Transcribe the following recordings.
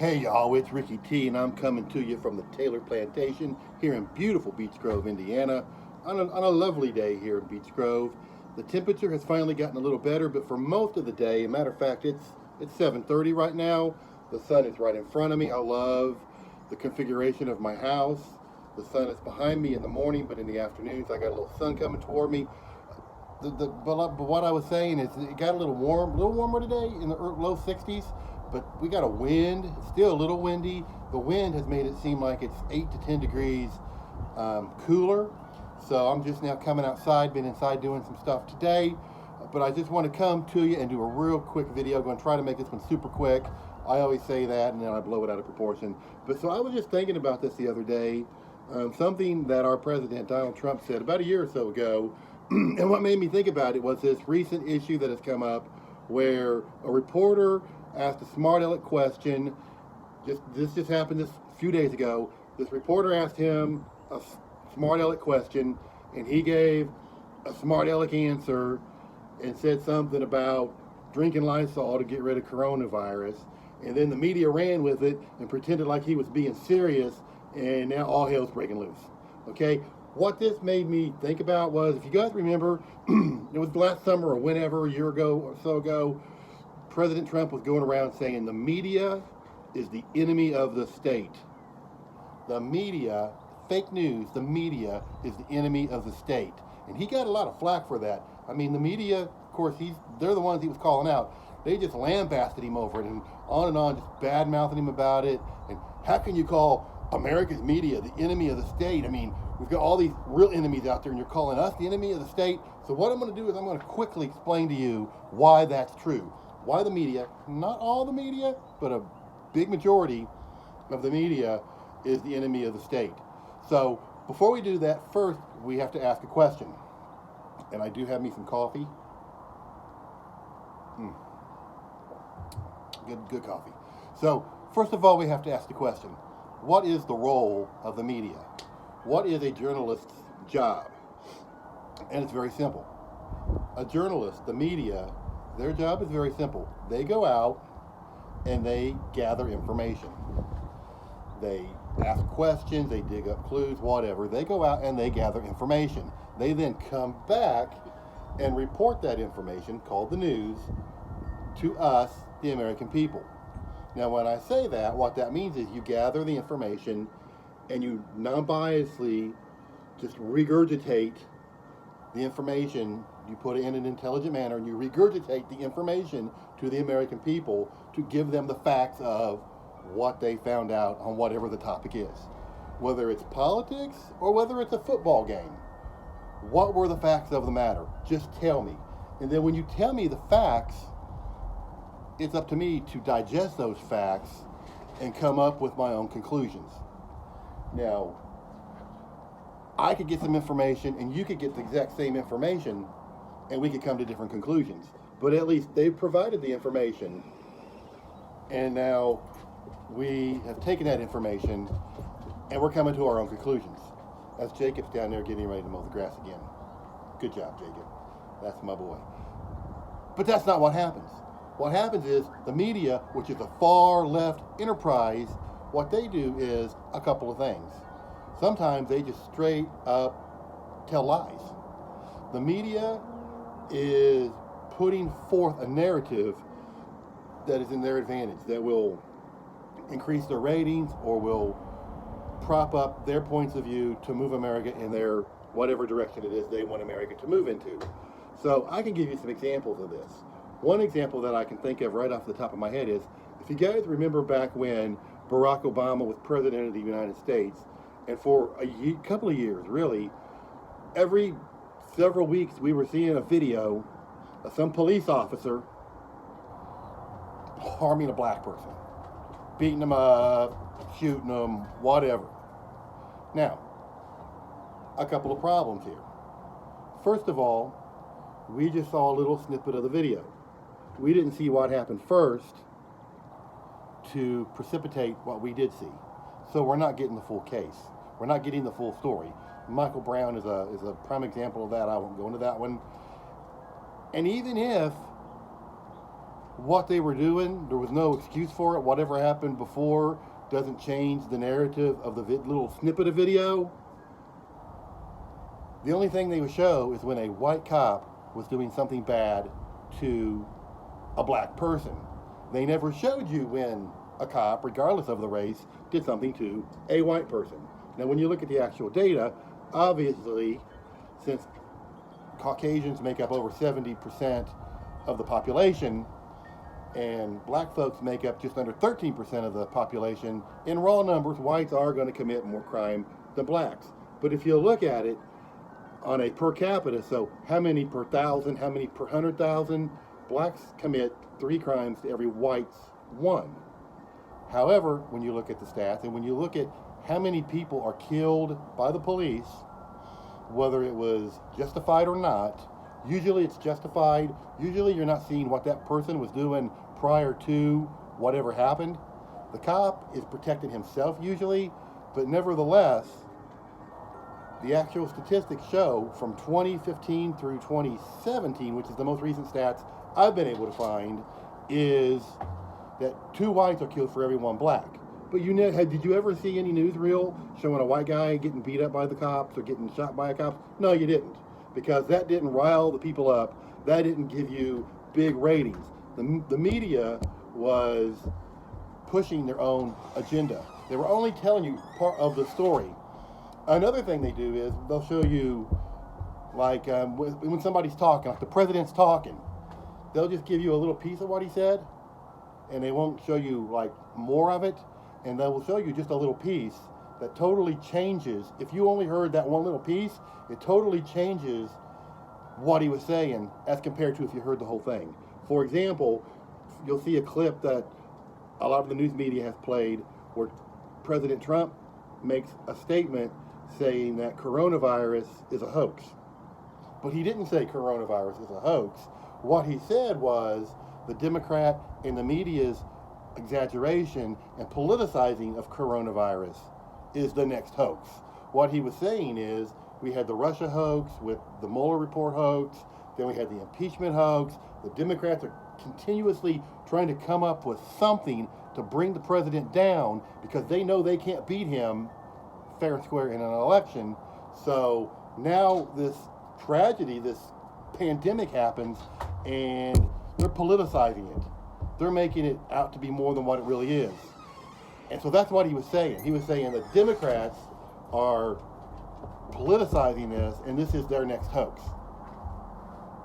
Hey y'all, it's Ricky T, and I'm coming to you from the Taylor Plantation here in beautiful Beech Grove, Indiana, on a lovely day here in Beech Grove. The temperature has finally gotten a little better, but for most of the day, a matter of fact, it's 7:30 right now. The sun is right in front of me. I love the configuration of my house. The sun is behind me in the morning, but in the afternoons, I got a little sun coming toward me. But what I was saying is it got a little warmer today in the low 60s, but we got a wind. It's still a little windy. The wind has made it seem like it's 8 to 10 degrees cooler. So I'm just now coming outside, been inside doing some stuff today. But I just want to come to you and do a real quick video. I'm going to try to make this one super quick. I always say that and then I blow it out of proportion. But so I was just thinking about this the other day. Something that our president, Donald Trump, said about a year or so ago. And what made me think about it was this recent issue that has come up where a reporter asked a smart aleck question. This just happened this few days ago. This reporter asked him a smart aleck question, and he gave a smart aleck answer and said something about drinking Lysol to get rid of coronavirus. And then the media ran with it and pretended like he was being serious, and now all hell's breaking loose. Okay? What this made me think about was, if you guys remember, it was last summer or whenever, a year ago or so ago, President Trump was going around saying the media is the enemy of the state. The media, fake news, the media is the enemy of the state. And he got a lot of flack for that. I mean, the media, of course, they're the ones he was calling out. They just lambasted him over it and on, just bad-mouthing him about it. And how can you call America's media the enemy of the state? I mean, we've got all these real enemies out there, and you're calling us the enemy of the state. So what I'm going to do is I'm going to quickly explain to you why that's true. Why the media, not all the media, but a big majority of the media is the enemy of the state. So before we do that, first we have to ask a question. And I do have me some coffee. Good coffee. So first of all, we have to ask the question. What is the role of the media? What is a journalist's job? And it's very simple. A journalist, the media, their job is very simple. They go out and they gather information. They ask questions, they dig up clues, whatever. They go out and they gather information. They then come back and report that information, called the news, to us, the American people. Now, when I say that, what that means is you gather the information and you non-biasedly just regurgitate the information. You put it in an intelligent manner and you regurgitate the information to the American people to give them the facts of what they found out on whatever the topic is. Whether it's politics or whether it's a football game. What were the facts of the matter? Just tell me. And then when you tell me the facts, it's up to me to digest those facts and come up with my own conclusions. Now, I could get some information and you could get the exact same information and we could come to different conclusions. But at least they've provided the information, and now we have taken that information and we're coming to our own conclusions. That's Jacob's down there getting ready to mow the grass again. Good job, Jacob. That's my boy. But that's not what happens. What happens is the media, which is a far left enterprise, what they do is a couple of things. Sometimes they just straight up tell lies. The media is putting forth a narrative that is in their advantage, that will increase their ratings or will prop up their points of view to move America in their whatever direction it is they want America to move into. So I can give you some examples of this. One example that I can think of right off the top of my head is, if you guys remember back when Barack Obama was president of the United States, and for a couple of years, really, every several weeks we were seeing a video of some police officer harming a black person, beating them up, shooting them, whatever. Now, a couple of problems here. First of all, we just saw a little snippet of the video. We didn't see what happened first to precipitate what we did see. So we're not getting the full case. We're not getting the full story. Michael Brown is a prime example of that. I won't go into that one. And even if what they were doing, there was no excuse for it. Whatever happened before doesn't change the narrative of the little snippet of video. The only thing they would show is when a white cop was doing something bad to a black person. They never showed you when a cop, regardless of the race, did something to a white person. Now, when you look at the actual data, obviously, since Caucasians make up over 70% of the population, and black folks make up just under 13% of the population, in raw numbers, whites are going to commit more crime than blacks. But if you look at it on a per capita, so how many per thousand, how many per 100,000, blacks commit 3 crimes to every white's 1. However, when you look at the stats and when you look at how many people are killed by the police, whether it was justified or not, usually it's justified. Usually you're not seeing what that person was doing prior to whatever happened. The cop is protecting himself usually, but nevertheless, the actual statistics show from 2015 through 2017, which is the most recent stats I've been able to find, is that 2 whites are killed for every 1 black. But did you ever see any newsreel showing a white guy getting beat up by the cops or getting shot by a cop? No, you didn't, because that didn't rile the people up. That didn't give you big ratings. The media was pushing their own agenda. They were only telling you part of the story. Another thing they do is they'll show you, like when somebody's talking, like the president's talking, they'll just give you a little piece of what he said, and they won't show you like more of it, and they will show you just a little piece that totally changes. If you only heard that one little piece, it totally changes what he was saying as compared to if you heard the whole thing. For example, you'll see a clip that a lot of the news media has played where President Trump makes a statement saying that coronavirus is a hoax. But he didn't say coronavirus is a hoax. What he said was the Democrat and the media's exaggeration and politicizing of coronavirus is the next hoax. What he was saying is we had the Russia hoax with the Mueller report hoax, then we had the impeachment hoax. The Democrats are continuously trying to come up with something to bring the president down because they know they can't beat him fair and square in an election. So now this tragedy, this pandemic happens, and they're politicizing it. They're making it out to be more than what it really is. And so that's what he was saying. He was saying the Democrats are politicizing this, and this is their next hoax.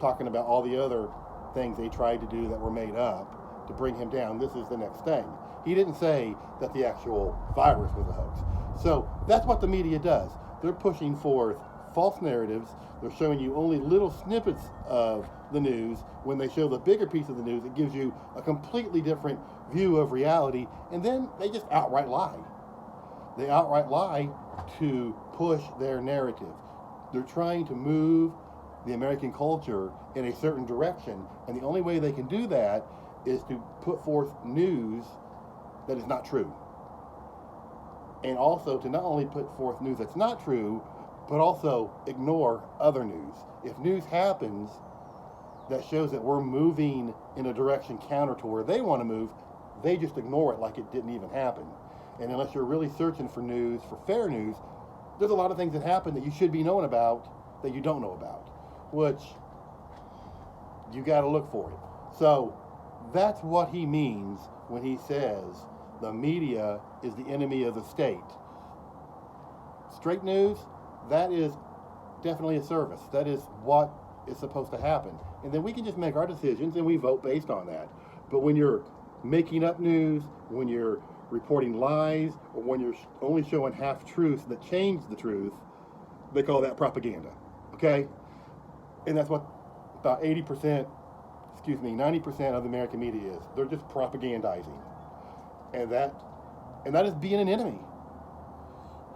Talking about all the other things they tried to do that were made up to bring him down. This is the next thing. He didn't say that the actual virus was a hoax. So that's what the media does. They're pushing forth false narratives. They're showing you only little snippets of the news. When they show the bigger piece of the news, it gives you a completely different view of reality. And then they just outright lie. They outright lie to push their narrative. They're trying to move the American culture in a certain direction. And the only way they can do that is to put forth news that is not true. And also to not only put forth news that's not true, but also ignore other news. If news happens that shows that we're moving in a direction counter to where they want to move, they just ignore it like it didn't even happen. And unless you're really searching for news, for fair news, there's a lot of things that happen that you should be knowing about that you don't know about, which you got to look for it. So that's what he means when he says the media is the enemy of the state. Straight news, that is definitely a service. That is what is supposed to happen. And then we can just make our decisions and we vote based on that. But when you're making up news, when you're reporting lies, or when you're only showing half-truths that change the truth, they call that propaganda, okay? And that's what about 90% of the American media is. They're just propagandizing. And that is being an enemy.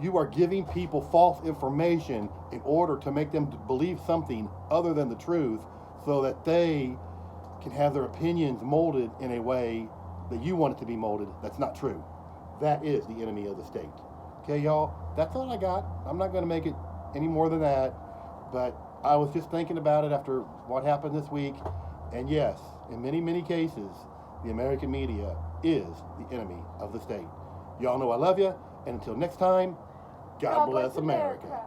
You are giving people false information in order to make them believe something other than the truth so that they can have their opinions molded in a way that you want it to be molded that's not true. That is the enemy of the state. Okay, y'all? That's all I got. I'm not going to make it any more than that. But I was just thinking about it after what happened this week. And yes, in many, many cases, The American media is the enemy of the state. Y'all know I love you, and until next time, God bless America.